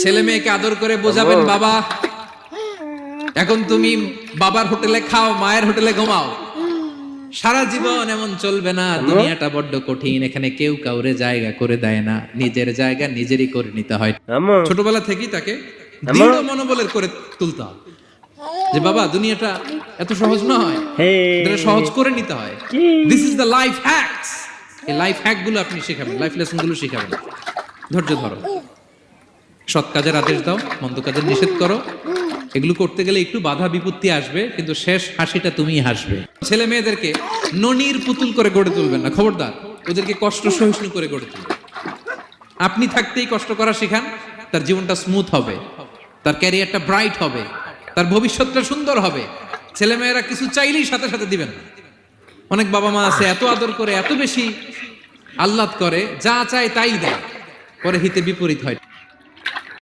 ছেলে মেয়েকে আদর করে বোঝাবেন, বাবা এখন তুমি বাবার হোটেলে খাও, মায়ের হোটেলে ঘুমাও। সারা জীবন এমন চলবে না, দুনিয়াটা বড্ড কঠিন, এখানে কেউ কাউরে জায়গা করে দেয় না, নিজের জায়গা নিজেরই করে নিতে হয়। ছোটবেলা থেকেই তাকে দৃঢ় মনোবলের করে তুলতে হবে যে বাবা দুনিয়াটা এত সহজ নয়, এটা সহজ করে নিতে হয়। This is the life hacks. এই লাইফ হ্যাক গুলো আপনি শেখাবেন, লাইফ লেসন গুলো শেখাবেন। ধৈর্য ধরো, সৎ কাজের আদেশ দাও, মন্দ কাজের নিষেধ করো। এগুলো করতে গেলে একটু বাধা বিপত্তি আসবে, কিন্তু শেষ হাসিটা তুমিই হাসবে। ছেলে মেয়েদেরকে ননির পুতুল করে গড়ে তুলবেন না, খবরদার। ওদেরকে কষ্ট সহিষ্ণু করে গড়ে তুলবেন। আপনি থাকতেই কষ্ট করা শেখান, তার জীবনটা স্মুথ হবে, তার ক্যারিয়ারটা ব্রাইট হবে, তার ভবিষ্যৎটা সুন্দর হবে। ছেলেমেয়েরা কিছু চাইলেই সাথে সাথে দিবেন না। অনেক বাবা মা আছে এত আদর করে, এত বেশি আহ্লাদ করে, যা চায় তাই দেয়, পরে হিতে বিপরীত হয়।